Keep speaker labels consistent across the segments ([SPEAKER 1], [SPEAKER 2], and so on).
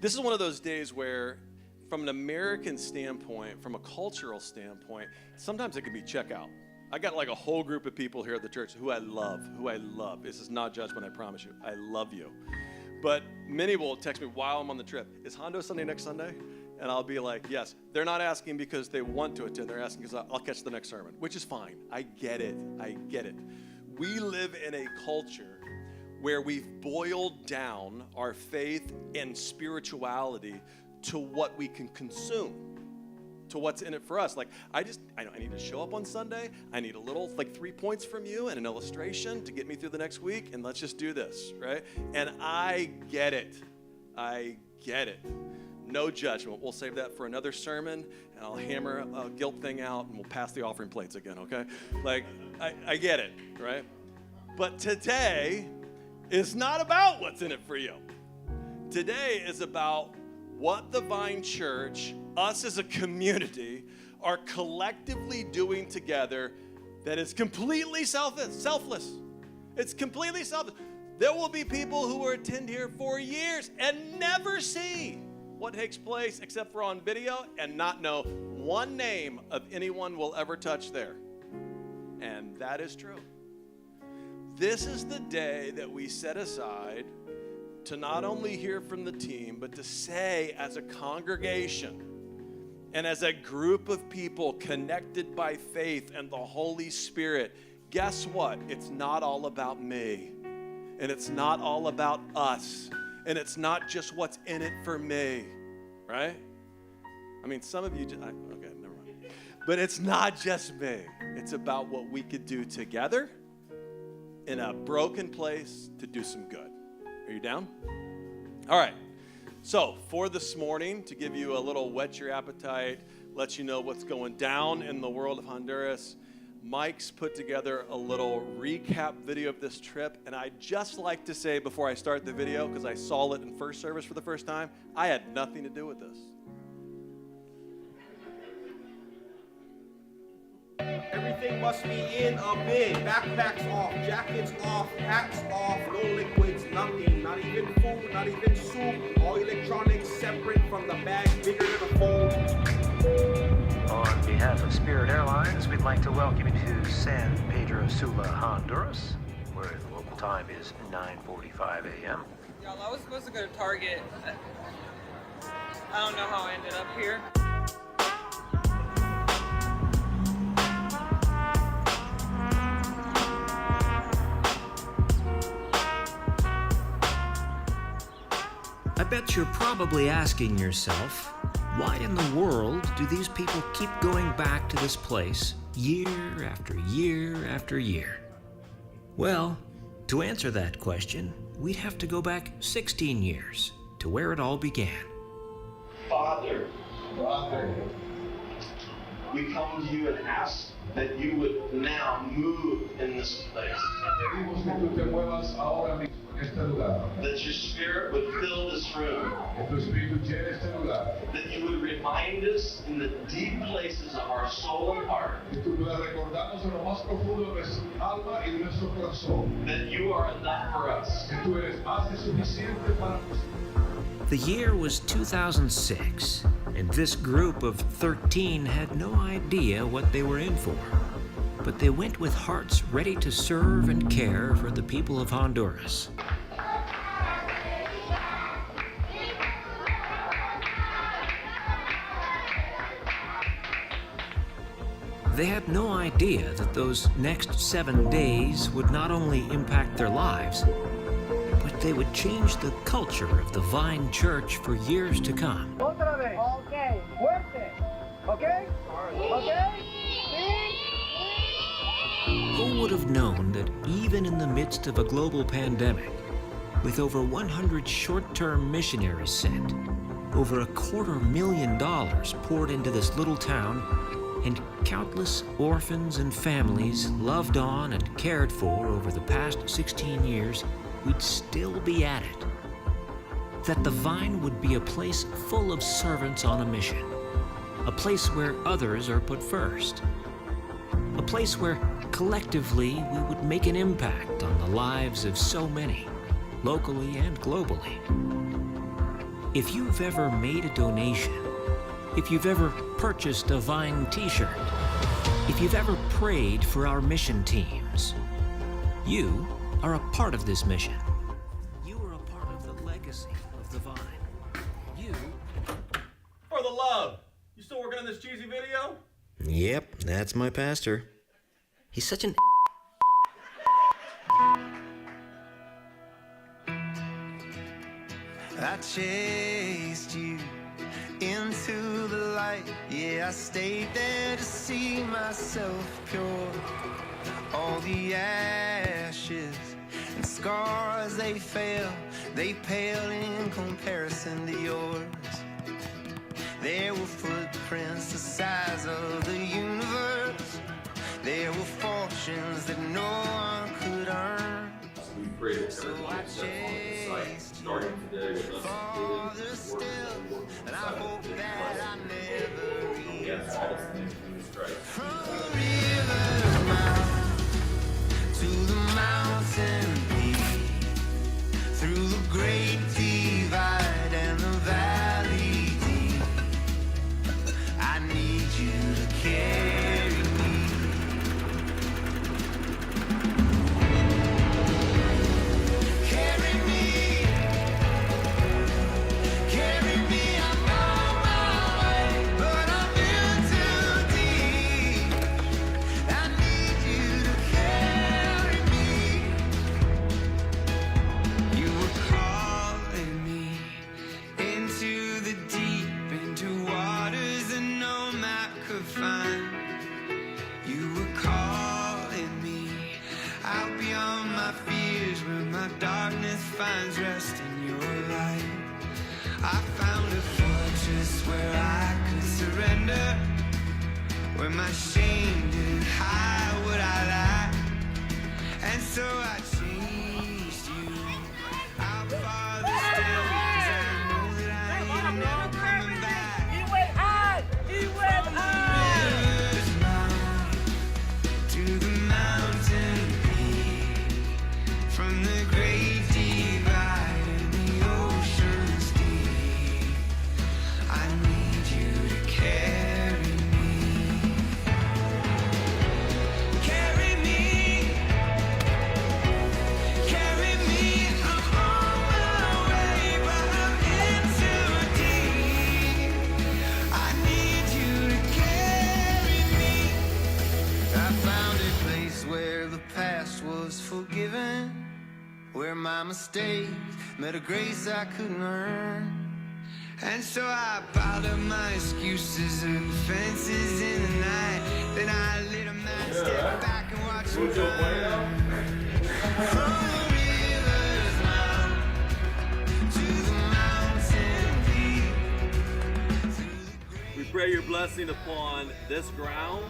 [SPEAKER 1] This is one of those days where, from an American standpoint, from a cultural standpoint, sometimes it can be checkout. I got like a whole group of people here at the church who I love. This is not judgment, I promise you. I love you. But many will text me while I'm on the trip, is Hondo Sunday next Sunday? And I'll be like, yes. They're not asking because they want to attend. They're asking because I'll catch the next sermon, which is fine. I get it. We live in a culture where we've boiled down our faith and spirituality to what we can consume, to what's in it for us. Like, I need to show up on Sunday. I need a little, 3 points from you and an illustration to get me through the next week, and let's just do this, right? And I get it. No judgment. We'll save that for another sermon, and I'll hammer a guilt thing out, and we'll pass the offering plates again, okay? I get it, right? But today is not about what's in it for you. Today is about what the Vine Church, us as a community, are collectively doing together that is completely selfless. It's completely selfless. There will be people who will attend here for years and never see what takes place except for on video and not know one name of anyone we'll ever touch there. And that is true. This is the day that we set aside to not only hear from the team, but to say as a congregation and as a group of people connected by faith and the Holy Spirit, guess what? It's not all about me, and it's not all about us, and it's not just what's in it for me, right? I mean, some of you, okay, never mind. But it's not just me. It's about what we could do together in a broken place to do some good. Are you down? All right. So for this morning, to give you a little whet your appetite, let you know what's going down in the world of Honduras, Mike's put together a little recap video of this trip. And I'd just like to say before I start the video, because I saw it in first service for the first time, I had nothing to do with this.
[SPEAKER 2] Everything must be in a bin. Backpacks off, jackets off, hats off, no liquids, nothing. Not even food, not even soup. All electronics separate from the bag, bigger than a phone.
[SPEAKER 3] On behalf of Spirit Airlines, we'd like to welcome you to San Pedro Sula, Honduras, where the local time is 9:45 a.m.
[SPEAKER 4] Y'all, I was supposed to go to Target. I don't know how I ended up here.
[SPEAKER 5] I bet you're probably asking yourself, why in the world do these people keep going back to this place year after year after year? Well, to answer that question, we'd have to go back 16 years to where it all began.
[SPEAKER 6] Father, we come to you and ask that you would now move in this place. That your spirit would fill this room. That you would remind us in the deep places of our soul and heart that you are enough for us.
[SPEAKER 5] The year was 2006, and this group of 13 had no idea what they were in for. But they went with hearts ready to serve and care for the people of Honduras. They had no idea that those next 7 days would not only impact their lives, but they would change the culture of the Vine Church for years to come.
[SPEAKER 7] Otra vez. Okay. Fuerte. Okay? Okay?
[SPEAKER 5] Who would have known that even in the midst of a global pandemic, with over 100 short-term missionaries sent, over $250,000 poured into this little town, and countless orphans and families loved on and cared for over the past 16 years, we'd still be at it. That the Vine would be a place full of servants on a mission, a place where others are put first, a place where collectively we would make an impact on the lives of so many, locally and globally. If you've ever made a donation, if you've ever purchased a Vine t-shirt, if you've ever prayed for our mission teams, you are a part of this mission. You are a part of the legacy of the Vine. You...
[SPEAKER 1] For the love. You still working on this cheesy video?
[SPEAKER 8] Yep, that's my pastor. He's such an...
[SPEAKER 9] I chased you into the light. Yeah, I stayed there to see myself pure. All the ashes and scars, they fail. They pale in comparison to yours. There were footprints the size of the universe. There were fortunes that no one could earn.
[SPEAKER 10] We pray that everyone steps on the site, starting today with us
[SPEAKER 9] Farther still, and I hope that I never reach
[SPEAKER 10] against all the things in this Christ.
[SPEAKER 9] from the river's mouth to the mountain peak, through the great divide and the valley deep. I need you to carry me. Carry me, carry me, I'm on my way, but I'm in too deep. I need you to carry me. You were calling me into the deep, into waters that no map could find. You were calling me out beyond my fears, where my darkness finds rest in your light. I found a fortress where I could surrender, where my shame didn't hide what I lacked. And so I chased you out farther still, 'cause I know that I ain't never coming back.
[SPEAKER 7] He went high! He went high!
[SPEAKER 9] River's mouth to the mountain peak, from the great divide and the ocean's deep. I need you to carry me. Carry me, carry me. I'm on my way, but I'm in too deep. I need you to carry me. I found a place where the past was forgiven, where my mistakes met a grace I couldn't earn. And so I piled up my excuses and fences in the night. Then I lit a match, stepped back and watched them burn. From the river's mouth to the mountain peak.
[SPEAKER 1] We pray your blessing upon this ground,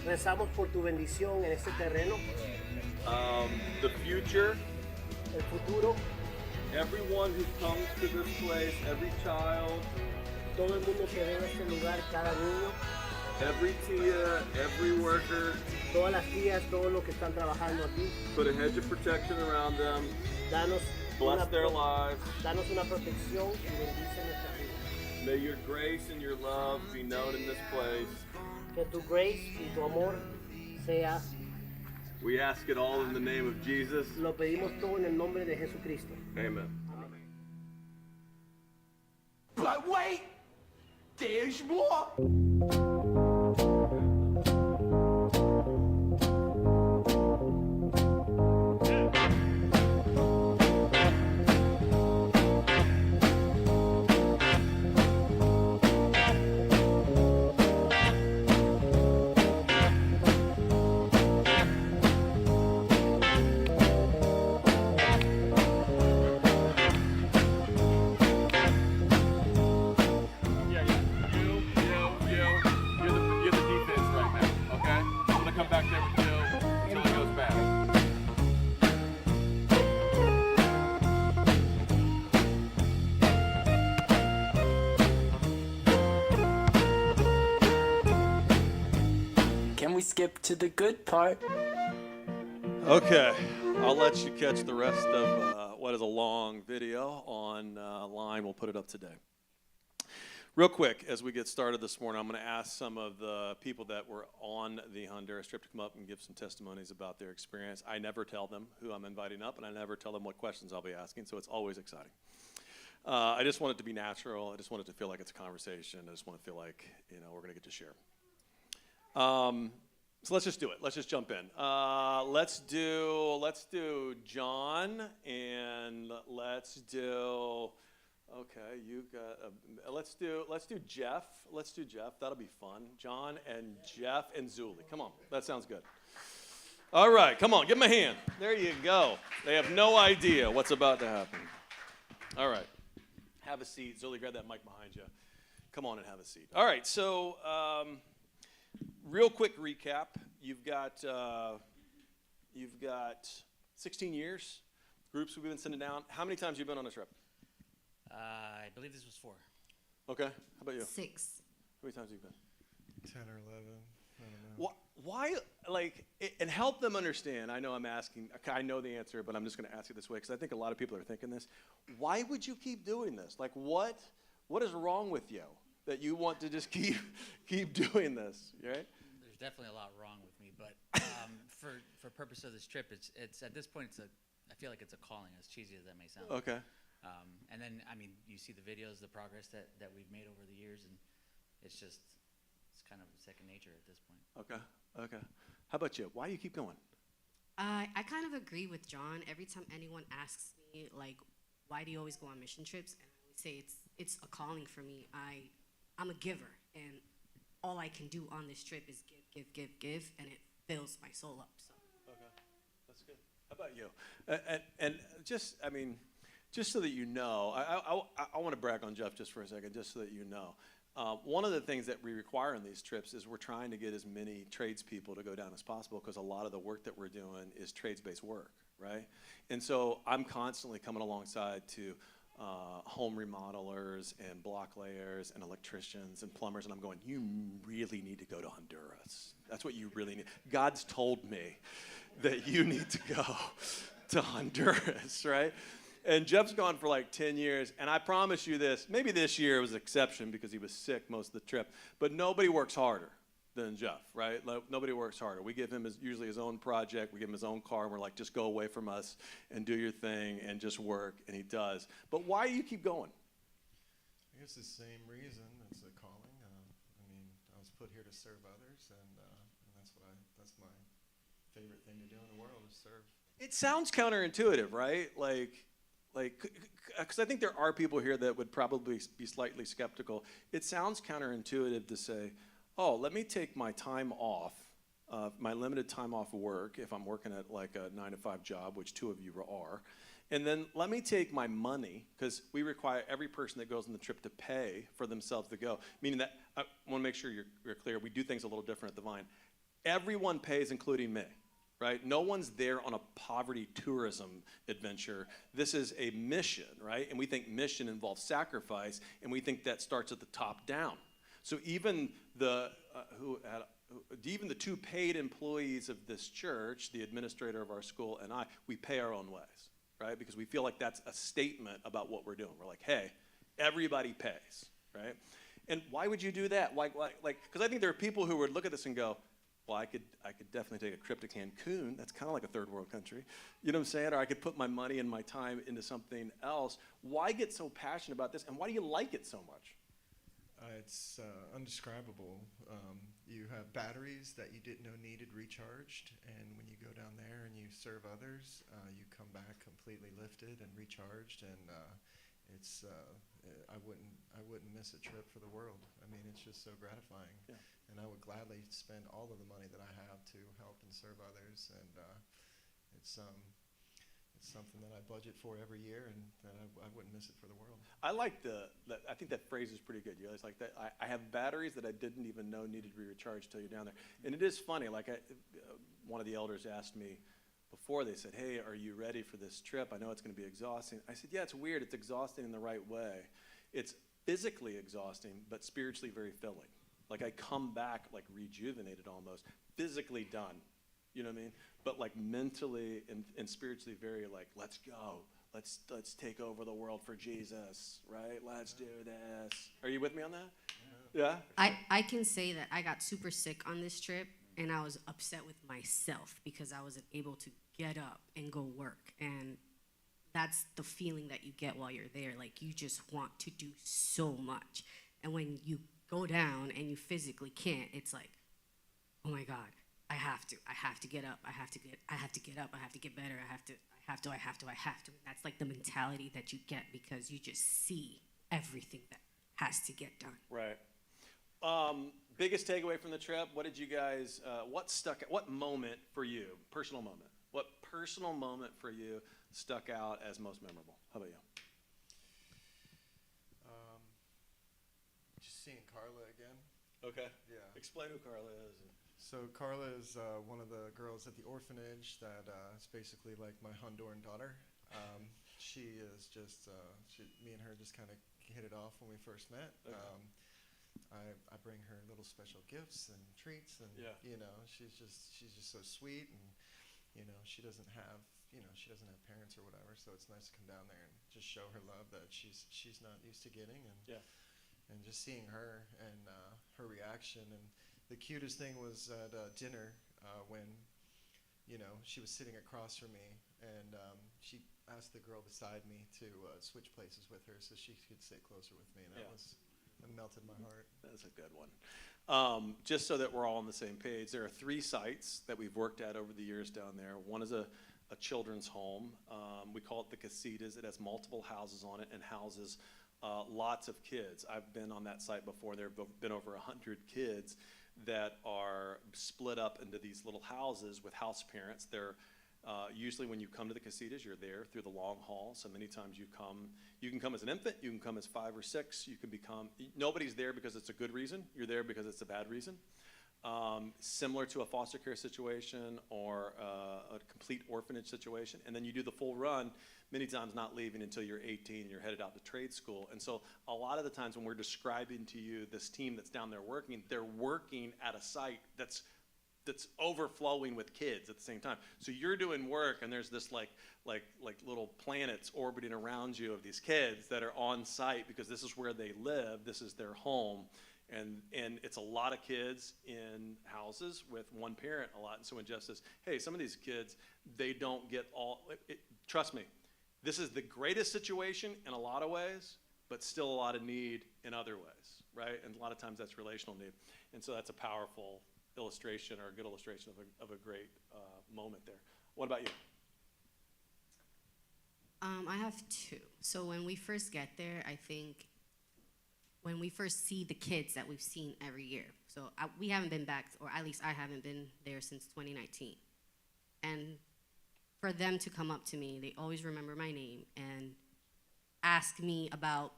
[SPEAKER 7] Rezamos por tu bendición en este terreno,
[SPEAKER 1] the future,
[SPEAKER 7] el futuro,
[SPEAKER 1] everyone who comes to this place, every child,
[SPEAKER 7] todo el mundo que venga a este lugar, cada niño,
[SPEAKER 1] every tia, every worker.
[SPEAKER 7] todas las tías, todos los que están trabajando aquí.
[SPEAKER 1] Put a hedge of protection around them.
[SPEAKER 7] Danos
[SPEAKER 1] Bless their lives.
[SPEAKER 7] danos una protección y bendice nuestra vida.
[SPEAKER 1] May your grace and your love be known in this place.
[SPEAKER 7] Que tu grace y tu amor sea,
[SPEAKER 1] We ask it all in the name of Jesus.
[SPEAKER 7] lo pedimos todo en el nombre de Jesucristo.
[SPEAKER 1] Amen.
[SPEAKER 2] But wait, there's more.
[SPEAKER 1] You're the defense right now, okay? I'm gonna come back there with you until it goes back.
[SPEAKER 11] Can we skip to the good part?
[SPEAKER 1] Okay, I'll let you catch the rest of what is a long video online. We'll put it up today. Real quick, as we get started this morning, I'm going to ask some of the people that were on the Honduras trip to come up and give some testimonies about their experience. I never tell them who I'm inviting up, and I never tell them what questions I'll be asking, so it's always exciting. I just want it to be natural. I just want it to feel like it's a conversation. I just want to feel like, we're going to get to share. So let's just do it. Let's just jump in. Let's do John, and let's do. Okay, you got. Let's do Jeff. Let's do Jeff. That'll be fun. John and Jeff and Zuli. Come on, that sounds good. All right, come on, give them a hand. There you go. They have no idea what's about to happen. All right, have a seat. Zuli, grab that mic behind you. Come on and have a seat. All right, so real quick recap. You've got 16 years. Groups we've been sending down. How many times have you been on a trip?
[SPEAKER 11] I believe this was 4.
[SPEAKER 1] Okay. How about you?
[SPEAKER 12] 6.
[SPEAKER 1] How many times have you been?
[SPEAKER 13] 10 or 11. I don't know.
[SPEAKER 1] Why, and help them understand. I know I'm asking, I know the answer, but I'm just going to ask it this way because I think a lot of people are thinking this. Why would you keep doing this? Like, what is wrong with you that you want to just keep doing this, right?
[SPEAKER 11] There's definitely a lot wrong with me, but for purpose of this trip, it's at this point, I feel like it's a calling, as cheesy as that may sound.
[SPEAKER 1] Okay.
[SPEAKER 11] And then, you see the videos, the progress that we've made over the years, and it's kind of second nature at this point.
[SPEAKER 1] Okay. How about you? Why do you keep going?
[SPEAKER 12] I kind of agree with John. Every time anyone asks me, like, why do you always go on mission trips? And I always say it's a calling for me. I'm a giver, and all I can do on this trip is give, and it fills my soul up. So.
[SPEAKER 1] Okay, that's good. How about you? And just so that you know, I want to brag on Jeff just for a second, just so that you know. One of the things that we require on these trips is we're trying to get as many tradespeople to go down as possible because a lot of the work that we're doing is trades-based work, right? And so I'm constantly coming alongside to home remodelers and block layers and electricians and plumbers, and I'm going, you really need to go to Honduras. That's what you really need. God's told me that you need to go to Honduras, right? And Jeff's gone for like 10 years, and I promise you this, maybe this year was an exception because he was sick most of the trip, but nobody works harder than Jeff, right? Nobody works harder. We give him usually his own project, we give him his own car, and we're like, just go away from us and do your thing and just work, and he does. But why do you keep going?
[SPEAKER 13] I guess the same reason. It's a calling. I was put here to serve others, and that's my favorite thing to do in the world is serve.
[SPEAKER 1] It sounds counterintuitive, right? Because I think there are people here that would probably be slightly skeptical. It sounds counterintuitive to say, oh, let me take my time off, my limited time off work, if I'm working at like a 9-to-5 job, which 2 of you are, and then let me take my money, because we require every person that goes on the trip to pay for themselves to go, meaning that, I want to make sure you're clear, we do things a little different at the Vine. Everyone pays, including me. Right? No one's there on a poverty tourism adventure. This is a mission, right? And we think mission involves sacrifice, and we think that starts at the top down. So even the 2 paid employees of this church, the administrator of our school and we pay our own ways, right? Because we feel like that's a statement about what we're doing. We're like, hey, everybody pays, right? And why would you do that? Because I think there are people who would look at this and go, well, I could definitely take a trip to Cancun. That's kind of like a third world country. You know what I'm saying? Or I could put my money and my time into something else. Why get so passionate about this? And why do you like it so much?
[SPEAKER 13] It's undescribable. You have batteries that you didn't know needed recharged, and when you go down there and you serve others, you come back completely lifted and recharged, and I wouldn't miss a trip for the world. It's just so gratifying. Yeah. And I would gladly spend all of the money that I have to help and serve others, and it's something that I budget for every year, and that I wouldn't miss it for the world.
[SPEAKER 1] I like I think that phrase is pretty good. You always like that. I have batteries that I didn't even know needed to be recharged till you're down there. And it is funny. One of the elders asked me before, they said, hey, are you ready for this trip? I know it's going to be exhausting. I said, yeah, it's weird. It's exhausting in the right way. It's physically exhausting, but spiritually very filling. I come back rejuvenated almost, physically done, you know what I mean? But mentally and spiritually very let's go, let's take over the world for Jesus, right? Let's do this. Are you with me on that? Yeah?
[SPEAKER 12] I can say that I got super sick on this trip, and I was upset with myself because I wasn't able to get up and go work. And that's the feeling that you get while you're there. Like, you just want to do so much. And when you go down and you physically can't, it's like, oh my God, I have to get up. I have to get up. I have to get better. I have to. And that's like the mentality that you get because you just see everything that has to get done.
[SPEAKER 1] Right. Biggest takeaway from the trip, what did you guys, what moment for you, personal moment, what personal moment for you stuck out as most memorable? How about you?
[SPEAKER 13] Just seeing Carla again.
[SPEAKER 1] Okay.
[SPEAKER 13] Yeah.
[SPEAKER 1] Explain who Carla is.
[SPEAKER 13] So Carla is one of the girls at the orphanage that is basically like my Honduran daughter. She is just, me and her just kind of hit it off when we first met. Okay. I bring her little special gifts and treats, and you know, she's just so sweet, and you know, she doesn't have parents or whatever, so it's nice to come down there and just show her love that she's not used to getting, and just seeing her and her reaction. And the cutest thing was at dinner when, you know, she was sitting across from me, and she asked the girl beside me to switch places with her so she could sit closer with me, and that melted my heart.
[SPEAKER 1] That's a good one. Just so that we're all on the same page, there are 3 sites that we've worked at over the years down there. One is a children's home. We call it the Casitas. It has multiple houses on it and houses lots of kids. I've been on that site before. There have been over 100 kids that are split up into these little houses with house parents. They're usually when you come to the Casitas, you're there through the long haul. So many times you can come as an infant, you can come as 5 or 6, you can become, nobody's there because it's a good reason, you're there because it's a bad reason. Similar to a foster care situation or a complete orphanage situation. And then you do the full run, many times not leaving until you're 18 and you're headed out to trade school. And so a lot of the times when we're describing to you this team that's down there working, they're working at a site that's overflowing with kids at the same time. So you're doing work, and there's this like little planets orbiting around you of these kids that are on site because this is where they live, this is their home, and it's a lot of kids in houses with one parent a lot. And so when Jeff says, hey, some of these kids, they don't get all, trust me, this is the greatest situation in a lot of ways, but still a lot of need in other ways, right? And a lot of times that's relational need. And so that's a powerful illustration, or a good illustration of a great moment there. What about you?
[SPEAKER 12] I have 2. So when we first get there, I think when we first see the kids that we've seen every year. So we haven't been back, or at least I haven't been there since 2019. And for them to come up to me, they always remember my name and ask me about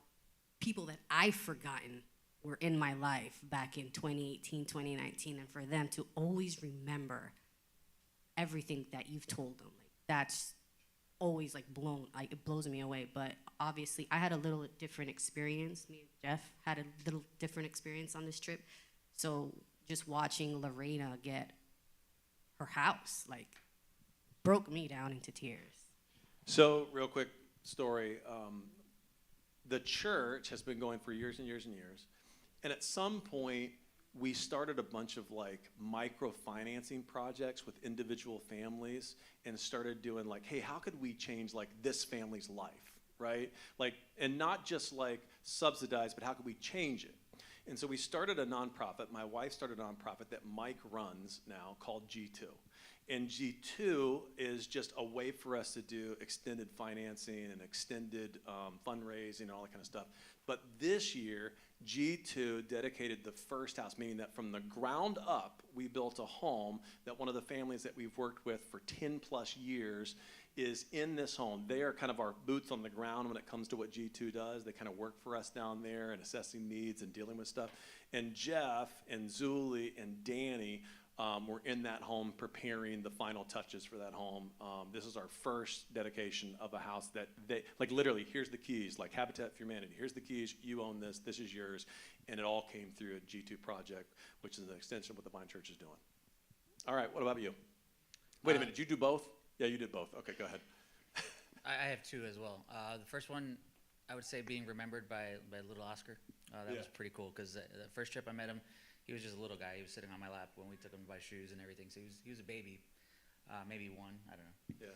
[SPEAKER 12] people that I've forgotten were in my life back in 2018, 2019, and for them to always remember everything that you've told them, like, that's always it blows me away. But obviously I had a little different experience. Me and Jeff had a little different experience on this trip. So just watching Lorena get her house, broke me down into tears.
[SPEAKER 1] So real quick story, the church has been going for years and years and years. And at some point, we started a bunch of microfinancing projects with individual families and started doing hey, how could we change this family's life, right? And not just subsidize, but how could we change it? And so we started a nonprofit. My wife started a nonprofit that Mike runs now called G2. And G2 is just a way for us to do extended financing and extended fundraising and all that kind of stuff. But this year, G2 dedicated the first house, meaning that from the ground up, we built a home that one of the families that we've worked with for 10 plus years is in this home. They are kind of our boots on the ground when it comes to what G2 does. They kind of work for us down there and assessing needs and dealing with stuff. And Jeff and Zuli and Danny were in that home preparing the final touches for that home. This is our first dedication of a house that they, literally, here's the keys, Habitat for Humanity. Here's the keys, you own this is yours. And it all came through a G2 project, which is an extension of what the Vine Church is doing. All right, what about you? Wait a minute, did you do both? Yeah, you did both. Okay, go ahead.
[SPEAKER 11] I have two as well. The first one, I would say being remembered by little Oscar. That was pretty cool because the first trip I met him, he was just a little guy. He was sitting on my lap when we took him to buy shoes and everything. So he was a baby, maybe one, I don't know.
[SPEAKER 1] Yeah.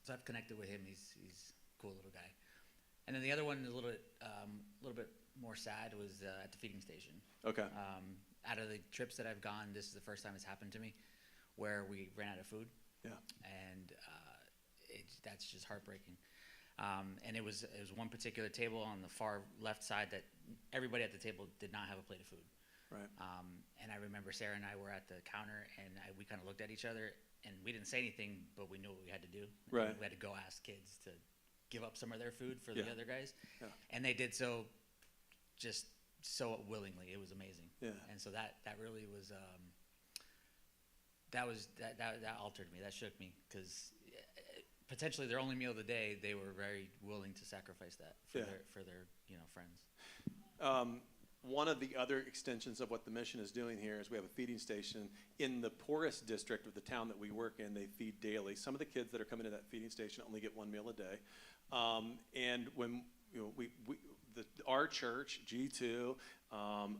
[SPEAKER 11] So I've connected with him. He's a cool little guy. And then the other one, a little bit more sad, was at the feeding station.
[SPEAKER 1] Okay.
[SPEAKER 11] Out of the trips that I've gone, this is the first time it's happened to me, where we ran out of food.
[SPEAKER 1] Yeah.
[SPEAKER 11] And that's just heartbreaking. And it was one particular table on the far left side that everybody at the table did not have a plate of food.
[SPEAKER 1] Right.
[SPEAKER 11] And I remember Sarah and I were at the counter, and we kind of looked at each other, and we didn't say anything, but we knew what we had to do.
[SPEAKER 1] Right.
[SPEAKER 11] We had to go ask kids to give up some of their food for the
[SPEAKER 1] Yeah.
[SPEAKER 11] other guys.
[SPEAKER 1] Yeah.
[SPEAKER 11] And they did so just so willingly. It was amazing.
[SPEAKER 1] Yeah.
[SPEAKER 11] And so that really was that altered me. That shook me because potentially their only meal of the day, they were very willing to sacrifice that for their friends.
[SPEAKER 1] One of the other extensions of what the mission is doing here is we have a feeding station in the poorest district of the town that we work in. They feed daily. Some of the kids that are coming to that feeding station only get one meal a day. And when our church, G2,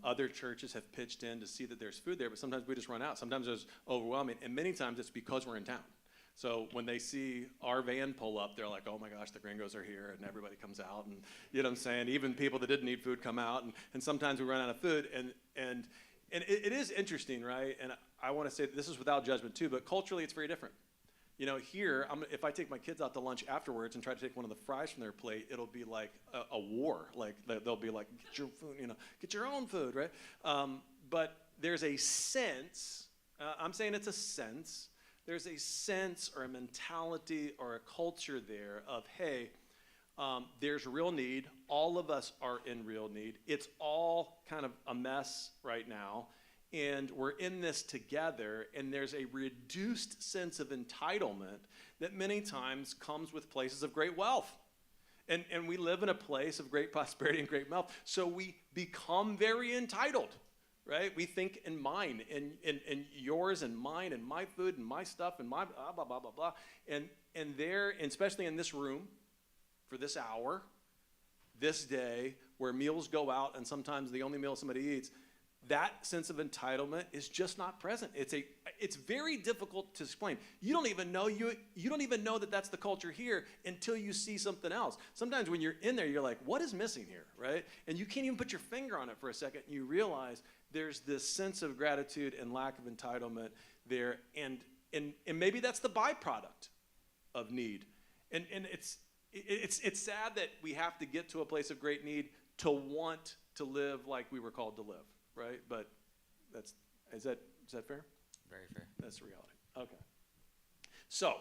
[SPEAKER 1] other churches have pitched in to see that there's food there, but sometimes we just run out. Sometimes it's overwhelming, and many times it's because we're in town. So when they see our van pull up, they're like, oh my gosh, the gringos are here, and everybody comes out, and you know what I'm saying? Even people that didn't need food come out, and sometimes we run out of food, and it is interesting, right? And I want to say this is without judgment too, but culturally it's very different. You know, here, if I take my kids out to lunch afterwards and try to take one of the fries from their plate, it'll be like a war. Like they'll be like, get your food, get your own food, right? But there's a sense, I'm saying it's a sense, there's a sense or a mentality or a culture there of, hey, there's real need. All of us are in real need. It's all kind of a mess right now. And we're in this together, and there's a reduced sense of entitlement that many times comes with places of great wealth. And we live in a place of great prosperity and great wealth, so we become very entitled, right? We think in mine, and yours and mine, and my food and my stuff and my blah, blah, blah, blah, blah. And there, and especially in this room, for this hour, this day, where meals go out, and sometimes the only meal somebody eats, that sense of entitlement is just not present. It's very difficult to explain. You don't even know that that's the culture here until you see something else. Sometimes when you're in there, you're like, what is missing here, right? And you can't even put your finger on it for a second, and you realize there's this sense of gratitude and lack of entitlement there, and maybe that's the byproduct of need. And it's sad that we have to get to a place of great need to want to live like we were called to live. Right, but is that fair?
[SPEAKER 11] Very fair.
[SPEAKER 1] That's the reality. Okay. So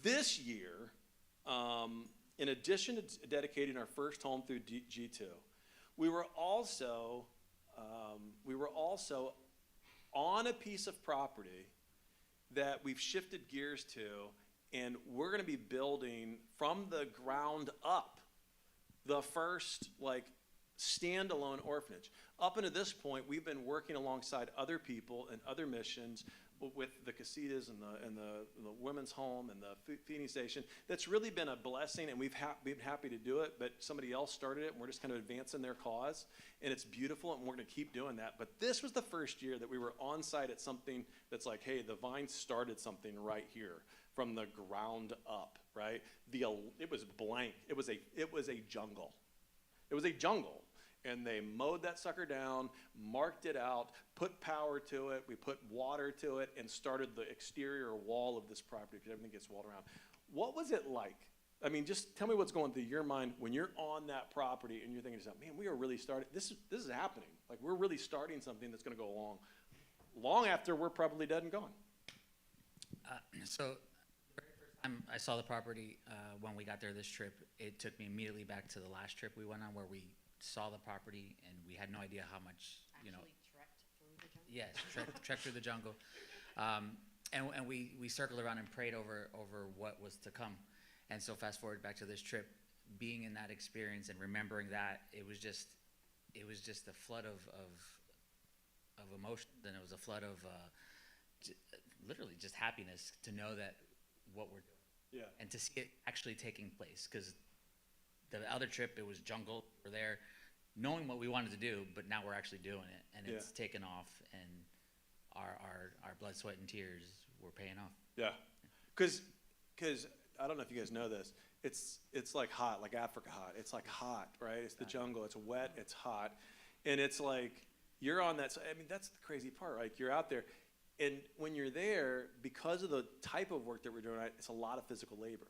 [SPEAKER 1] this year, in addition to dedicating our first home through G2, we were also on a piece of property that we've shifted gears to, and we're going to be building from the ground up the first standalone orphanage. Up until this point, we've been working alongside other people and other missions with the casitas and the women's home and the feeding station. That's really been a blessing, and we've been happy to do it, but somebody else started it, and we're just kind of advancing their cause, and it's beautiful, and we're going to keep doing that. But this was the first year that we were on site at something that's like, hey, the Vine started something right here from the ground up, right? It was blank. It was a jungle. It was a jungle. And they mowed that sucker down, marked it out, put power to it, we put water to it, and started the exterior wall of this property because everything gets walled around. What was it like? I mean, just tell me what's going through your mind when you're on that property and you're thinking to yourself, man, we are really starting, this is happening. Like, we're really starting something that's going to go long after we're probably dead and gone.
[SPEAKER 11] So the very first time I saw the property when we got there this trip, it took me immediately back to the last trip we went on where we saw the property and we had no idea how much,
[SPEAKER 12] trekked through the jungle?
[SPEAKER 11] Yes, trekked through the jungle. And we circled around and prayed over what was to come. And so fast forward back to this trip, being in that experience and remembering that, it was just a flood of emotion. Then it was a flood of literally just happiness to know that what we're doing
[SPEAKER 1] Yeah.
[SPEAKER 11] And to see it actually taking place, because the other trip, it was jungle. We're there knowing what we wanted to do, but now we're actually doing it, and it's taken off, and our blood, sweat, and tears were paying off.
[SPEAKER 1] Yeah. Because I don't know if you guys know this, it's like hot, like Africa hot. It's like hot, right? It's the jungle. It's wet. It's hot, and it's like you're on that. I mean, that's the crazy part. Like you're out there, and when you're there, because of the type of work that we're doing, it's a lot of physical labor.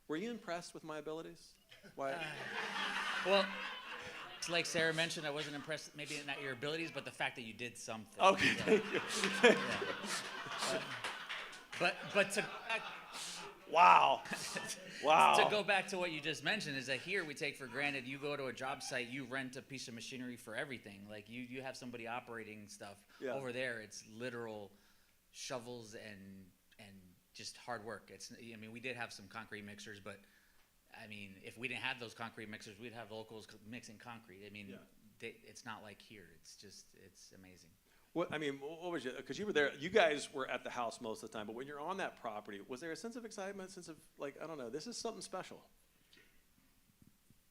[SPEAKER 1] Were you impressed with my abilities? Why?
[SPEAKER 11] Well, it's like Sarah mentioned, I wasn't impressed maybe not your abilities, but the fact that you did something.
[SPEAKER 1] Okay, thank you.
[SPEAKER 11] But to
[SPEAKER 1] wow. Wow.
[SPEAKER 11] To go back to what you just mentioned is that here we take for granted, you go to a job site, you rent a piece of machinery for everything. Like you have somebody operating stuff.
[SPEAKER 1] Yeah.
[SPEAKER 11] Over there, it's literal shovels and just hard work. I mean, we did have some concrete mixers, but I mean, if we didn't have those concrete mixers, we'd have locals mixing concrete. I mean, it's not like here. It's amazing.
[SPEAKER 1] What was your, because you were there, you guys were at the house most of the time, but when you're on that property, was there a sense of excitement, sense of like, I don't know, this is something special?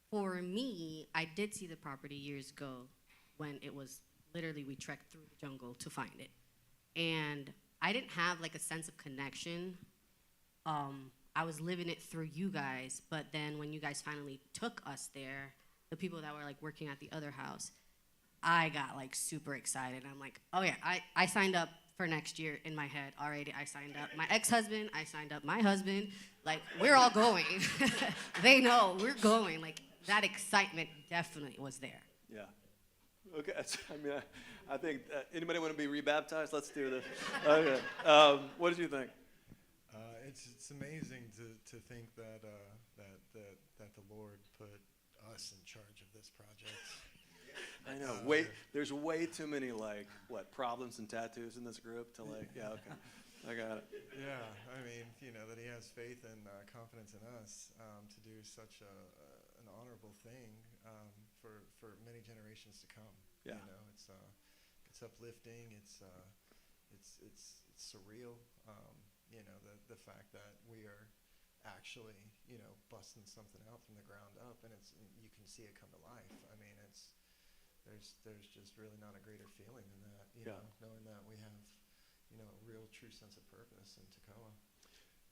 [SPEAKER 12] For me, I did see the property years ago when it was literally, we trekked through the jungle to find it. And I didn't have like a sense of connection. I was living it through you guys, but then when you guys finally took us there, the people that were like working at the other house, I got like super excited. I'm like, oh yeah, I signed up for next year in my head already. I signed up my ex-husband, I signed up my husband. Like, we're all going. They know we're going. Like, that excitement definitely was there.
[SPEAKER 1] Yeah. Okay, I think, anybody want to be rebaptized? Let's do this. Okay. What did you think?
[SPEAKER 13] It's amazing to think that the Lord put us in charge of this project.
[SPEAKER 1] I know. There's way too many problems and tattoos in this group to okay, I got it.
[SPEAKER 13] Yeah, I mean, that He has faith and confidence in us to do such an honorable thing for many generations to come.
[SPEAKER 1] Yeah.
[SPEAKER 13] It's uplifting. It's surreal. The fact that we are actually busting something out from the ground up, and you can see it come to life. I mean, there's just really not a greater feeling than that, knowing that we have, a real true sense of purpose in Toccoa.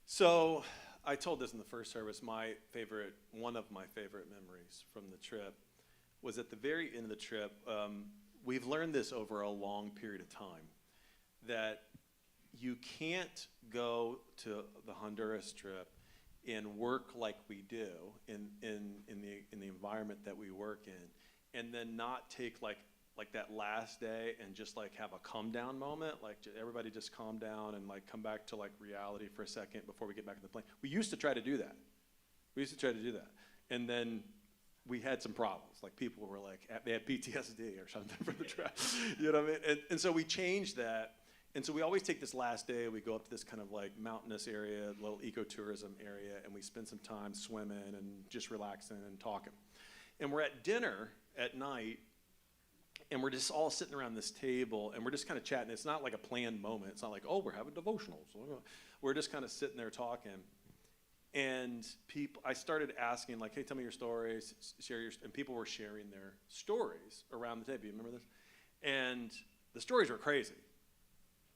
[SPEAKER 1] So I told this in the first service, one of my favorite memories from the trip was at the very end of the trip. We've learned this over a long period of time, that you can't go to the Honduras trip and work like we do in the environment that we work in, and then not take like that last day and just have a calm down moment, everybody just calm down and come back to reality for a second before we get back in the plane. We used to try to do that. And then we had some problems. People were they had PTSD or something from the trip. You know what I mean? And so we changed that. And so we always take this last day, we go up to this kind of mountainous area, little ecotourism area, and we spend some time swimming and just relaxing and talking. And we're at dinner at night, and we're just all sitting around this table, and we're just kind of chatting. It's not like a planned moment. It's not like, oh, we're having devotionals. We're just kind of sitting there talking. And I started asking, hey, tell me your stories, and people were sharing their stories around the table. You remember this? And the stories were crazy.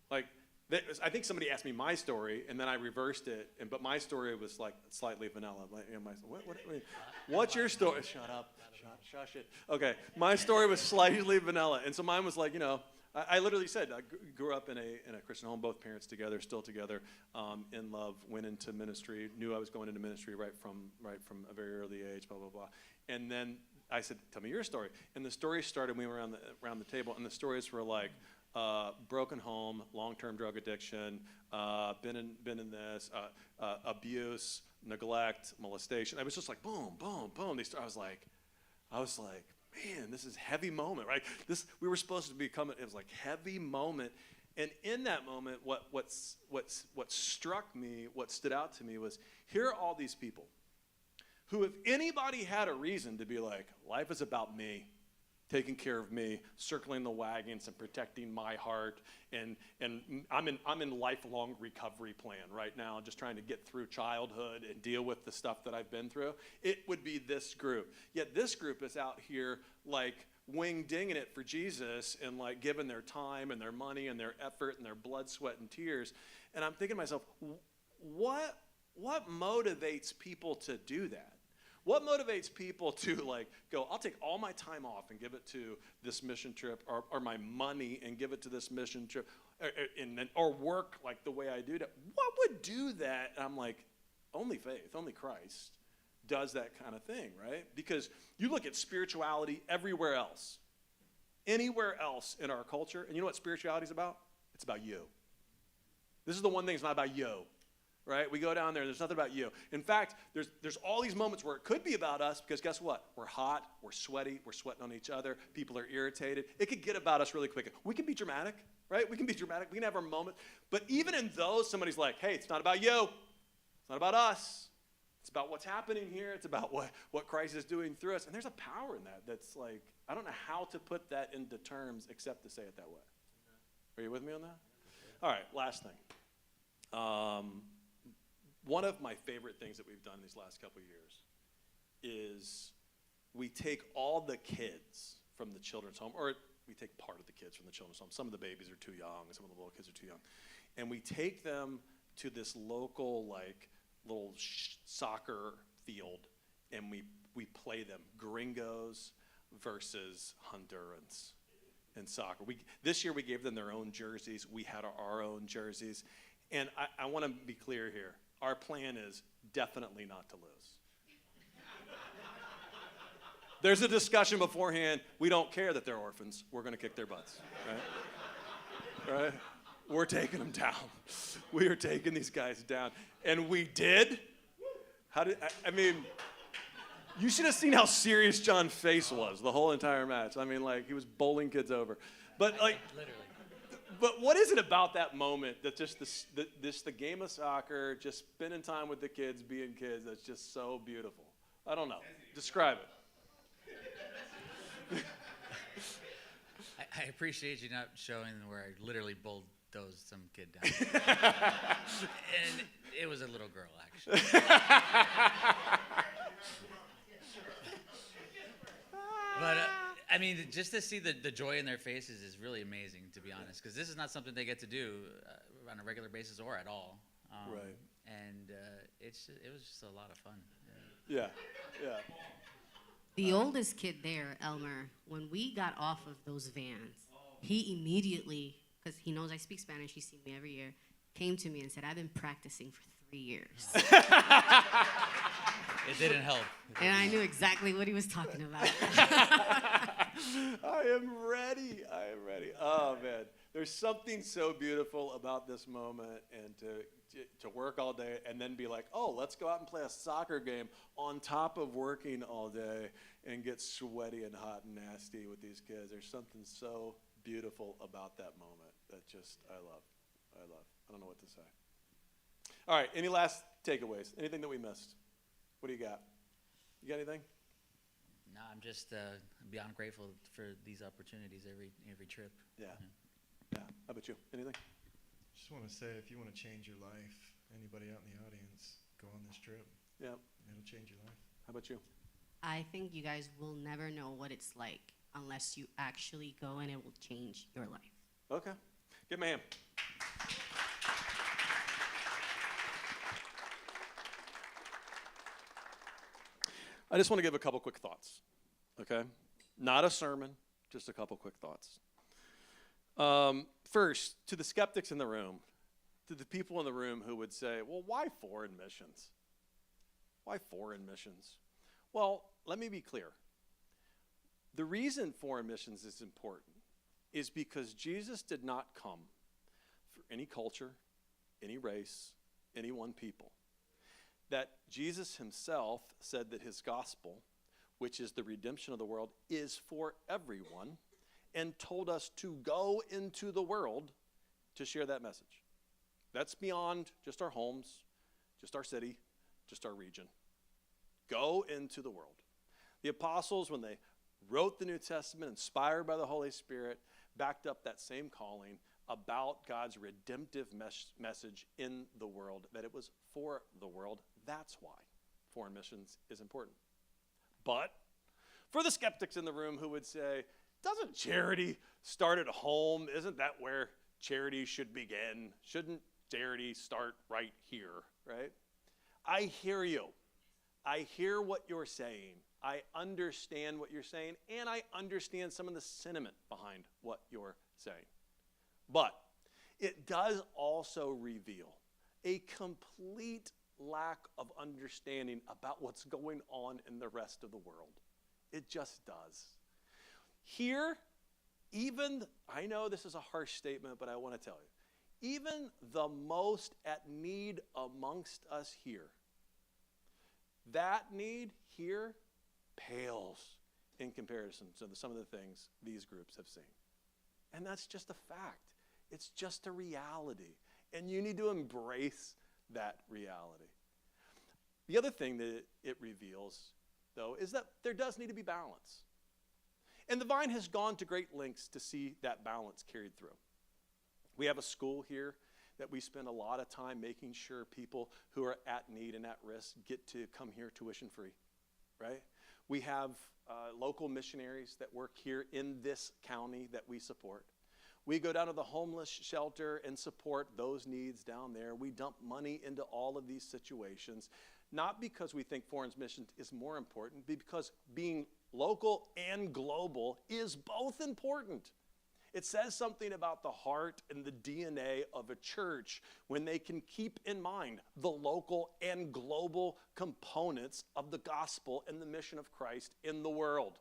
[SPEAKER 1] I think somebody asked me my story, and then I reversed it, but my story was slightly vanilla. What's your story? Shut up. Shush it. Okay, my story was slightly vanilla, and so mine was I literally said I grew up in a Christian home, both parents together, still together, in love, went into ministry, knew I was going into ministry right from a very early age, blah, blah, blah. And then I said, tell me your story. And the story started, we were around the table, and the stories were broken home, long-term drug addiction, been in this, abuse, neglect, molestation. I was just boom, boom, boom. I was like, man, this is a heavy moment, right? We were supposed to become, it was heavy moment. And in that moment, what struck me, what stood out to me was, here are all these people who, if anybody had a reason to be life is about me, taking care of me, circling the wagons and protecting my heart. And I'm in lifelong recovery plan right now, just trying to get through childhood and deal with the stuff that I've been through. It would be this group. Yet this group is out here like wing-dinging it for Jesus and like giving their time and their money and their effort and their blood, sweat, and tears. And I'm thinking to myself, what motivates people to do that? What motivates people to like go, I'll take all my time off and give it to this mission trip, or my money and give it to this mission trip, or work like the way I do that? What would do that? And I'm like, only faith, only Christ does that kind of thing, right? Because you look at spirituality everywhere else, anywhere else in our culture, and you know what spirituality is about? It's about you. This is the one thing, it's not about you. Right? We go down there, there's nothing about you. In fact, there's all these moments where it could be about us, because guess what? We're hot, we're sweaty, we're sweating on each other, people are irritated. It could get about us really quick. We can be dramatic, right? We can be dramatic, we can have our moment. But even in those, somebody's like, hey, it's not about you. It's not about us. It's about what's happening here. It's about what Christ is doing through us. And there's a power in that that's like, I don't know how to put that into terms except to say it that way. Are you with me on that? All right, last thing. One of my favorite things that we've done these last couple of years is we take all the kids from the children's home, or we take part of the kids from the children's home. Some of the babies are too young, some of the little kids are too young. And we take them to this local, like, little soccer field, and we play them gringos versus Hondurans in soccer. This year we gave them their own jerseys. We had our own jerseys. And I want to be clear here. Our plan is definitely not to lose. There's a discussion beforehand. We don't care that they're orphans. We're going to kick their butts, right? Right? We're taking them down. We are taking these guys down. And we did. I mean, you should have seen how serious John's face was the whole entire match. I mean, like, he was bowling kids over. But, like, literally. But what is it about that moment that just the game of soccer, just spending time with the kids, being kids, that's just so beautiful? I don't know. Describe it.
[SPEAKER 11] I appreciate you not showing where I literally bulldozed some kid down. And it was a little girl, actually. But I mean, just to see the joy in their faces is really amazing, to be honest, because this is not something they get to do on a regular basis or at all.
[SPEAKER 1] Right.
[SPEAKER 11] And it was just a lot of fun.
[SPEAKER 1] Yeah.
[SPEAKER 12] The oldest kid there, Elmer, when we got off of those vans, he immediately, because he knows I speak Spanish, he's seen me every year, came to me and said, I've been practicing for 3 years.
[SPEAKER 11] It didn't help.
[SPEAKER 12] And I knew exactly what he was talking about.
[SPEAKER 1] I am ready. Oh, man. There's something so beautiful about this moment, and to work all day and then be like, oh, let's go out and play a soccer game on top of working all day and get sweaty and hot and nasty with these kids. There's something so beautiful about that moment that just I love. I don't know what to say. All right, any last takeaways? Anything that we missed? What do you got? You got anything?
[SPEAKER 11] No, I'm just beyond grateful for these opportunities every trip.
[SPEAKER 1] Yeah. How about you? Anything?
[SPEAKER 13] Just want to say, if you want to change your life, anybody out in the audience, go on this trip.
[SPEAKER 1] Yeah.
[SPEAKER 13] It'll change your life.
[SPEAKER 1] How about you?
[SPEAKER 12] I think you guys will never know what it's like unless you actually go, and it will change your life.
[SPEAKER 1] Okay. Give me a hand. I just want to give a couple quick thoughts, okay? Not a sermon, just a couple quick thoughts. First, to the skeptics in the room, to the people in the room who would say, well, why foreign missions? Why foreign missions? Well, let me be clear. The reason foreign missions is important is because Jesus did not come for any culture, any race, any one people. That Jesus himself said that his gospel, which is the redemption of the world, is for everyone, and told us to go into the world to share that message. That's beyond just our homes, just our city, just our region. Go into the world. The apostles, when they wrote the New Testament, inspired by the Holy Spirit, backed up that same calling about God's redemptive message in the world, that it was for the world. That's why foreign missions is important. But for the skeptics in the room who would say, doesn't charity start at home? Isn't that where charity should begin? Shouldn't charity start right here, right? I hear you. I hear what you're saying. I understand what you're saying, and I understand some of the sentiment behind what you're saying. But it does also reveal a complete lack of understanding about what's going on in the rest of the world. It just does. Here, even, I know this is a harsh statement, but I want to tell you, even the most at need amongst us here, that need here pales in comparison to some of the things these groups have seen. And that's just a fact. It's just a reality. And you need to embrace that reality. The other thing that it reveals, though, is that there does need to be balance. And the Vine has gone to great lengths to see that balance carried through. We have a school here that we spend a lot of time making sure people who are at need and at risk get to come here tuition free, right? We have local missionaries that work here in this county that we support. We go down to the homeless shelter and support those needs down there. We dump money into all of these situations, not because we think foreign missions is more important, but because being local and global is both important. It says something about the heart and the DNA of a church when they can keep in mind the local and global components of the gospel and the mission of Christ in the world.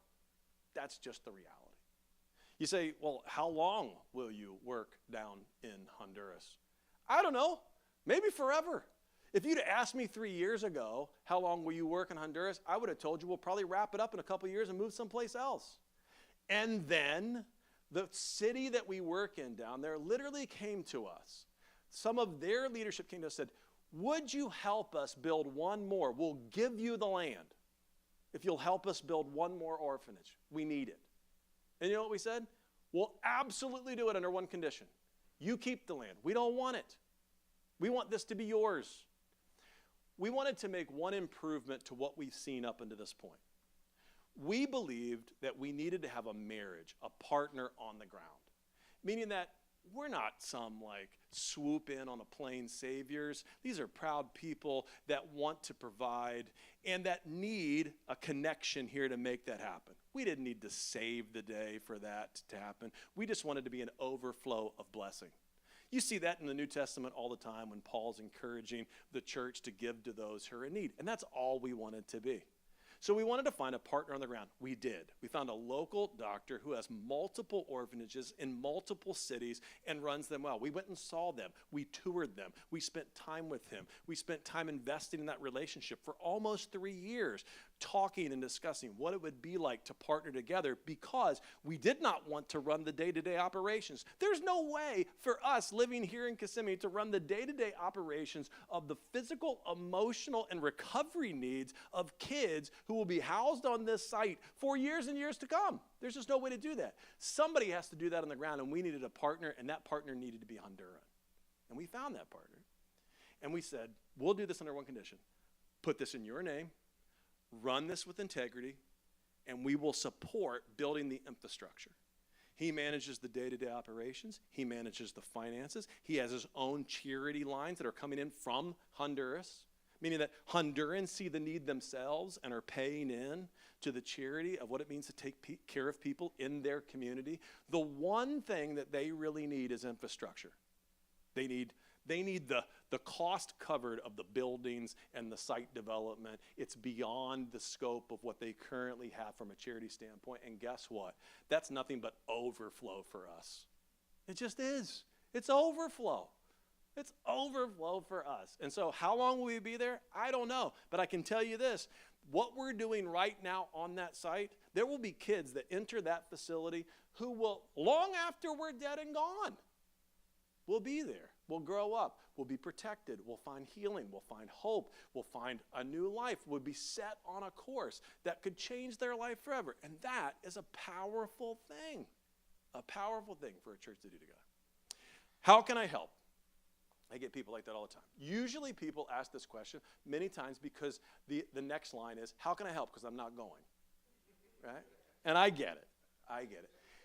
[SPEAKER 1] That's just the reality. You say, well, how long will you work down in Honduras? I don't know, maybe forever. If you'd asked me 3 years ago, how long will you work in Honduras? I would have told you we'll probably wrap it up in a couple years and move someplace else. And then the city that we work in down there literally came to us. Some of their leadership came to us and said, would you help us build one more? We'll give you the land if you'll help us build one more orphanage. We need it. And you know what we said? We'll absolutely do it under one condition. You keep the land. We don't want it. We want this to be yours. We wanted to make one improvement to what we've seen up until this point. We believed that we needed to have a marriage, a partner on the ground, meaning that we're not some like swoop in on a plane saviors. These are proud people that want to provide and that need a connection here to make that happen. We didn't need to save the day for that to happen. We just wanted to be an overflow of blessing. You see that in the New Testament all the time when Paul's encouraging the church to give to those who are in need. And that's all we wanted to be. So we wanted to find a partner on the ground. We did. We found a local doctor who has multiple orphanages in multiple cities and runs them well. We went and saw them. We toured them. We spent time with him. We spent time investing in that relationship for almost 3 years, talking and discussing what it would be like to partner together because we did not want to run the day-to-day operations. There's no way for us living here in Kissimmee to run the day-to-day operations of the physical, emotional, and recovery needs of kids who will be housed on this site for years and years to come. There's just no way to do that. Somebody has to do that on the ground, and we needed a partner, and that partner needed to be Honduran. And we found that partner. And we said, we'll do this under one condition. Put this in your name, run this with integrity, and we will support building the infrastructure. He manages the day-to-day operations. He manages the finances. He has his own charity lines that are coming in from Honduras, meaning that Hondurans see the need themselves and are paying in to the charity of what it means to take care of people in their community. The one thing that they really need is infrastructure. They need the cost covered of the buildings and the site development. It's beyond the scope of what they currently have from a charity standpoint. And guess what? That's nothing but overflow for us. It just is. It's overflow. It's overflow for us. And so how long will we be there? I don't know. But I can tell you this. What we're doing right now on that site, there will be kids that enter that facility who will, long after we're dead and gone, will be there. We'll grow up. We'll be protected. We'll find healing. We'll find hope. We'll find a new life. We'll be set on a course that could change their life forever. And that is a powerful thing for a church to do together. How can I help? I get people like that all the time. Usually people ask this question many times because the next line is, how can I help? Because I'm not going, right? And I get it.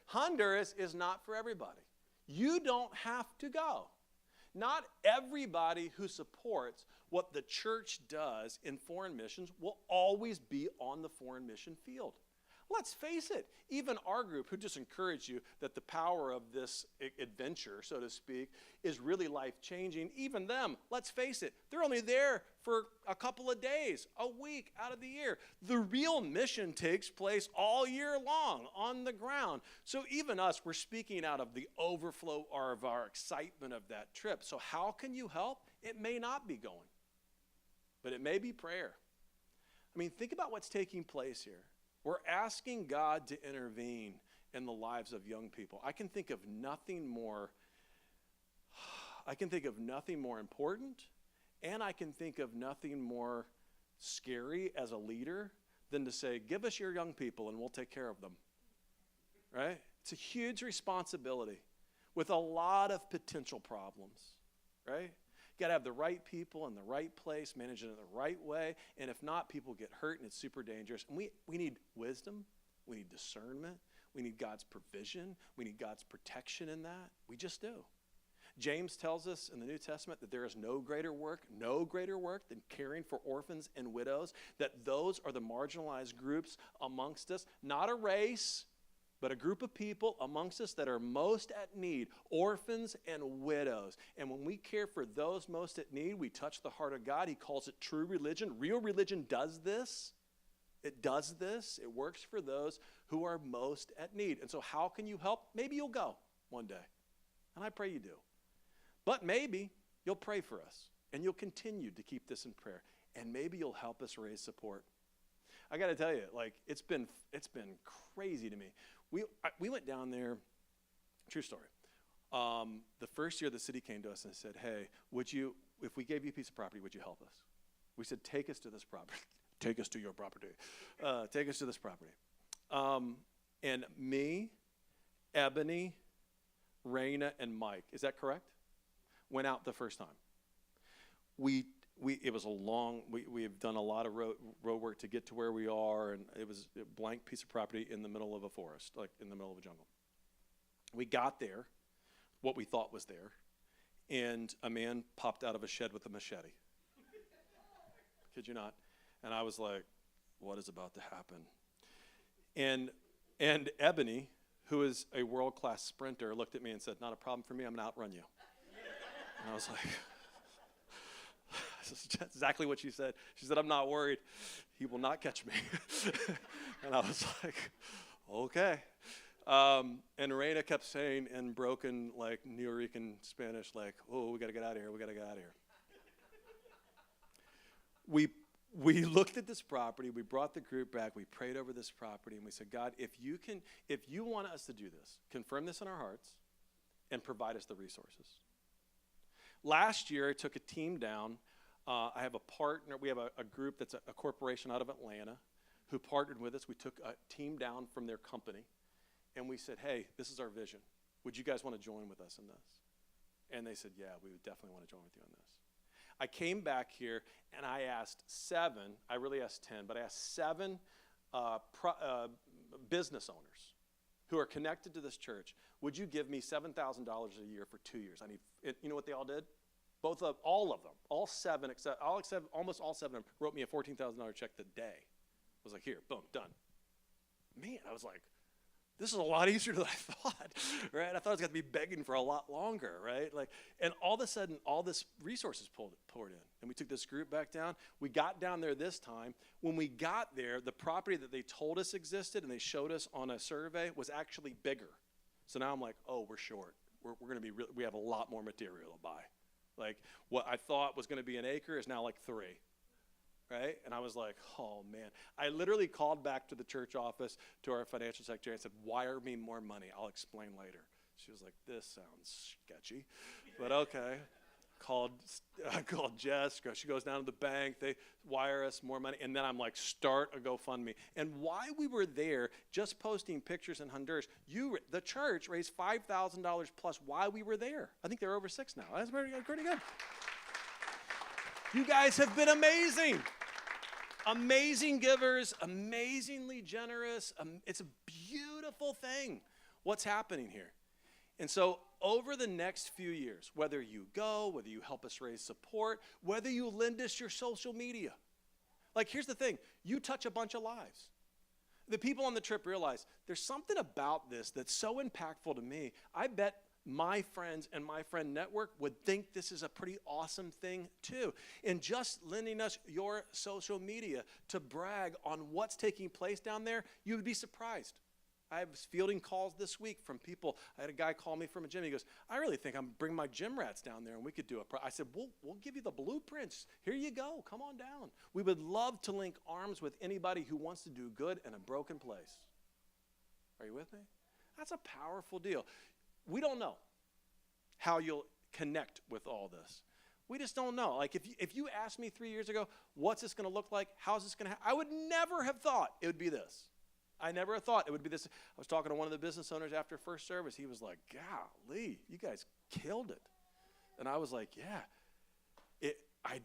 [SPEAKER 1] Honduras is not for everybody. You don't have to go. Not everybody who supports what the church does in foreign missions will always be on the foreign mission field. Let's face it, even our group, who just encouraged you that the power of this adventure, so to speak, is really life-changing, even them, let's face it, they're only there for a couple of days, a week out of the year. The real mission takes place all year long on the ground. So even us, we're speaking out of the overflow of our excitement of that trip. So how can you help? It may not be going, but it may be prayer. I mean, think about what's taking place here. We're asking God to intervene in the lives of young people. I can think of nothing more important, and I can think of nothing more scary as a leader than to say, give us your young people and we'll take care of them, right? It's a huge responsibility with a lot of potential problems, right? You got to have the right people in the right place, manage it in the right way, and if not, people get hurt and it's super dangerous. And we need wisdom, we need discernment, we need God's provision, we need God's protection in that. We just do. James tells us in the New Testament that there is no greater work than caring for orphans and widows, that those are the marginalized groups amongst us, not a race, but a group of people amongst us that are most at need, orphans and widows. And when we care for those most at need, we touch the heart of God. He calls it true religion. Real religion does this. It does this. It works for those who are most at need. And so how can you help? Maybe you'll go one day. And I pray you do. But maybe you'll pray for us and you'll continue to keep this in prayer. And maybe you'll help us raise support. I got to tell you, like, it's been crazy to me. We went down there, true story. The first year the city came to us and said, hey, if we gave you a piece of property, would you help us? We said, take us to this property. Take us to your property. Take us to this property. And me, Ebony, Raina, and Mike, is that correct? Went out the first time. It was a long, we have done a lot of road work to get to where we are, and it was a blank piece of property in the middle of a forest, like in the middle of a jungle. We got there, what we thought was there, and a man popped out of a shed with a machete. Kid you not. And I was like, what is about to happen? And Ebony, who is a world-class sprinter, looked at me and said, not a problem for me, I'm going to outrun you. And I was like, this is exactly what she said. She said, I'm not worried. He will not catch me. And I was like, okay. And Raina kept saying in broken, like, Nuyorican Spanish, like, oh, we got to get out of here. We got to get out of here. We looked at this property. We brought the group back. We prayed over this property. And we said, God, if you want us to do this, confirm this in our hearts and provide us the resources. Last year, I took a team down. I have a partner. We have a group that's a corporation out of Atlanta who partnered with us. We took a team down from their company, and we said, hey, this is our vision. Would you guys want to join with us in this? And they said, yeah, we would definitely want to join with you on this. I came back here, and I asked 7, I really asked 10, but I asked 7 business owners who are connected to this church, would you give me $7,000 a year for 2 years? I need, you know what they all did? All of them, all 7, almost all 7 of them wrote me a $14,000 check the day. I was like, here, boom, done. Man, I was like, this is a lot easier than I thought, right? I thought I was going to be begging for a lot longer, right? Like, and all of a sudden, all this resources poured in, and we took this group back down. We got down there this time. When we got there, the property that they told us existed and they showed us on a survey was actually bigger. So now I'm like, oh, we're short. We're going to be we have a lot more material to buy. Like, what I thought was going to be an acre is now like 3. Right? And I was like, oh, man. I literally called back to the church office, to our financial secretary, and said, wire me more money. I'll explain later. She was like, this sounds sketchy, but okay. Called Jess. She goes down to the bank. They wire us more money. And then I'm like, start a GoFundMe. And while we were there, just posting pictures in Honduras, the church raised $5,000 plus while we were there. I think they're over 6 now. That's pretty good. You guys have been amazing. Amazing givers, amazingly generous. It's a beautiful thing what's happening here. And so over the next few years, whether you go, whether you help us raise support, whether you lend us your social media, like here's the thing, you touch a bunch of lives. The people on the trip realize there's something about this that's so impactful to me. I bet my friends and my friend network would think this is a pretty awesome thing too. And just lending us your social media to brag on what's taking place down there, you would be surprised. I was fielding calls this week from people. I had a guy call me from a gym. He goes, I really think I'm bringing my gym rats down there and we could do I said, we'll give you the blueprints. Here you go. Come on down. We would love to link arms with anybody who wants to do good in a broken place. Are you with me? That's a powerful deal. We don't know how you'll connect with all this. We just don't know. Like if you asked me 3 years ago, what's this going to look like? How's this going to happen? I would never have thought it would be this. I never thought it would be this. I was talking to one of the business owners after first service. He was like, golly, you guys killed it. And I was like, yeah. I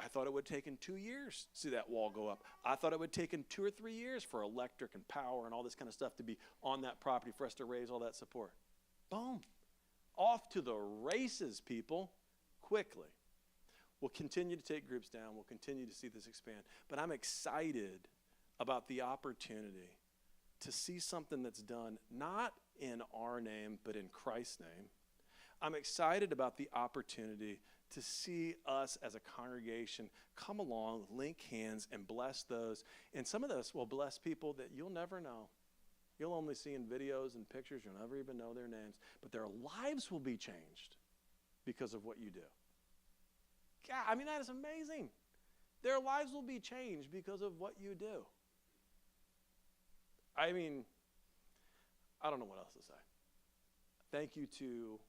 [SPEAKER 1] thought it would have taken 2 years to see that wall go up. I thought it would have taken 2 or 3 years for electric and power and all this kind of stuff to be on that property for us to raise all that support. Boom. Off to the races, people, quickly. We'll continue to take groups down. We'll continue to see this expand. But I'm excited about the opportunity to see something that's done not in our name, but in Christ's name. I'm excited about the opportunity to see us as a congregation come along, link hands, and bless those. And some of those will bless people that you'll never know. You'll only see in videos and pictures. You'll never even know their names. But their lives will be changed because of what you do. God, I mean, that is amazing. Their lives will be changed because of what you do. I mean, I don't know what else to say. Thank you to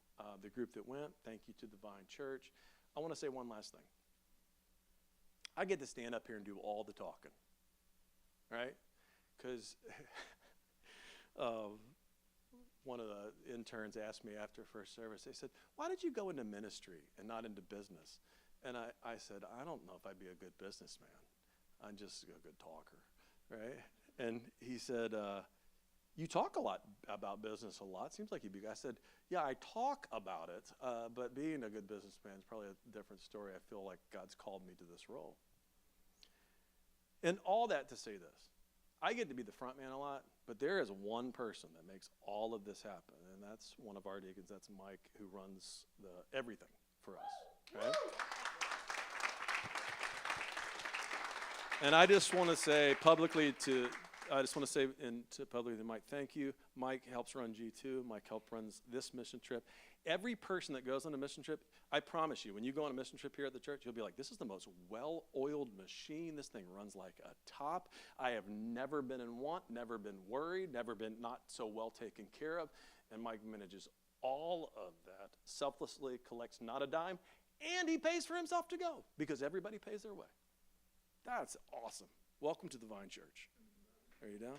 [SPEAKER 1] the group that went. Thank you to the Vine Church. I want to say one last thing. I get to stand up here and do all the talking, right? Because one of the interns asked me after first service, they said, why did you go into ministry and not into business? And I said, I don't know if I'd be a good businessman. I'm just a good talker, right? And he said, you talk a lot about business a lot. Seems like you'd be. I said, yeah, I talk about it, but being a good businessman is probably a different story. I feel like God's called me to this role. And all that to say this, I get to be the front man a lot, but there is one person that makes all of this happen, and that's one of our deacons. That's Mike, who runs everything for us, right? And I just want to say publicly to Mike, thank you. Mike helps run G2. Mike runs this mission trip. Every person that goes on a mission trip, I promise you, when you go on a mission trip here at the church, you'll be like, this is the most well-oiled machine. This thing runs like a top. I have never been in want, never been worried, never been not so well taken care of. And Mike manages all of that, selflessly collects not a dime, and he pays for himself to go because everybody pays their way. That's awesome. Welcome to the Vine Church. Are you down?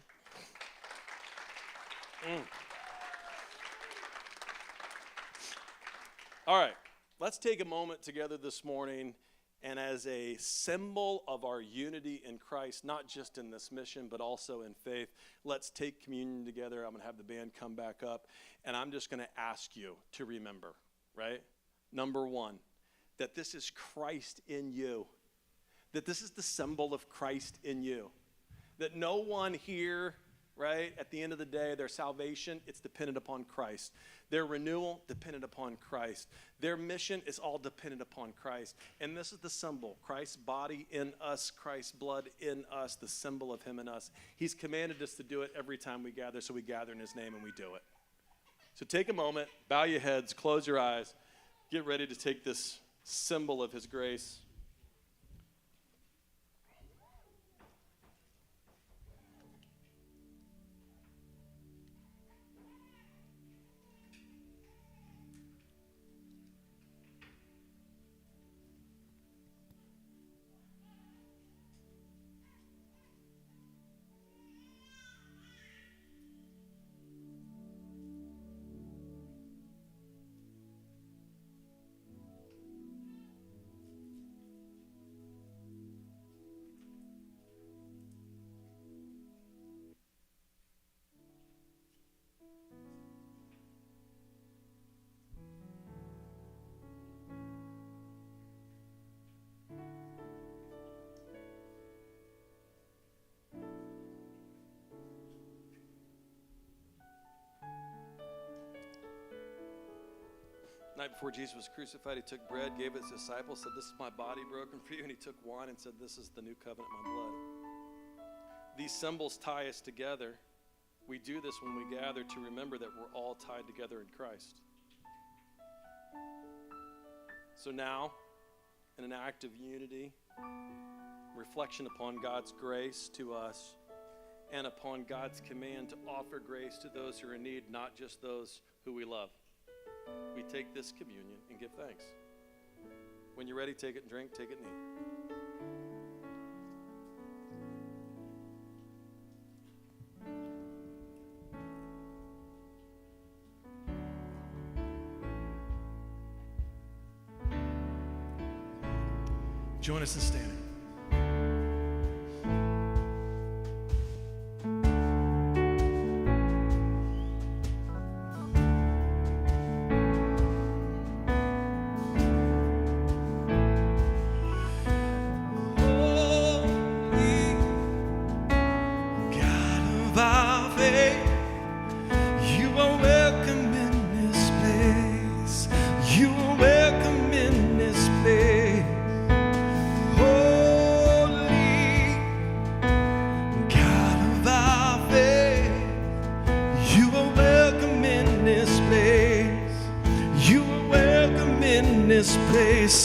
[SPEAKER 1] All right, let's take a moment together this morning, and as a symbol of our unity in Christ, not just in this mission, but also in faith, let's take communion together. I'm going to have the band come back up, and I'm just going to ask you to remember, right? Number one, that this is Christ in you. That this is the symbol of Christ in you. That no one here, right, at the end of the day, their salvation, it's dependent upon Christ. Their renewal, dependent upon Christ. Their mission is all dependent upon Christ. And this is the symbol, Christ's body in us, Christ's blood in us, the symbol of him in us. He's commanded us to do it every time we gather, so we gather in his name and we do it. So take a moment, bow your heads, close your eyes, get ready to take this symbol of his grace. night before Jesus was crucified, he took bread, gave it to his disciples, said, this is my body broken for you. And he took wine and said, this is the new covenant in my blood. These symbols tie us together. We do this when we gather to remember that we're all tied together in Christ. So now, in an act of unity, reflection upon God's grace to us, and upon God's command to offer grace to those who are in need, not just those who we love, we take this communion and give thanks. When you're ready, take it and drink, take it and eat. Join us in standing.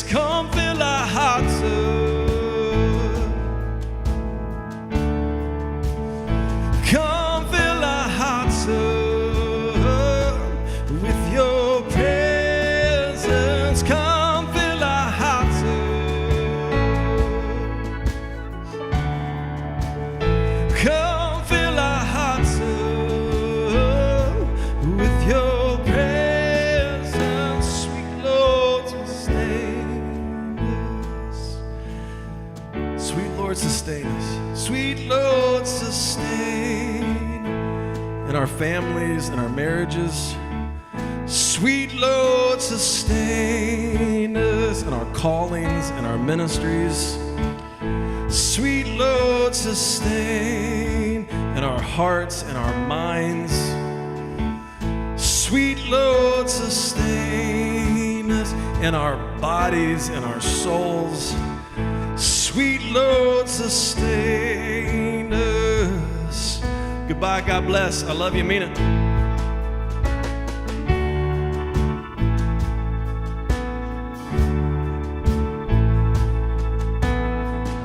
[SPEAKER 1] Come fill our hearts up. Come fill our hearts up with your presence. Come fill our hearts up. Come fill our hearts up with your presence, sweet Lord. Sweet Lord, sustain us. Sweet Lord, sustain in our families and our marriages. Sweet Lord, sustain us in our callings and our ministries. Sweet Lord, sustain in our hearts and our minds. Sweet Lord, sustain us in our bodies and our souls. Sweet Lord, sustain us. Goodbye, God bless. I love you, mean it.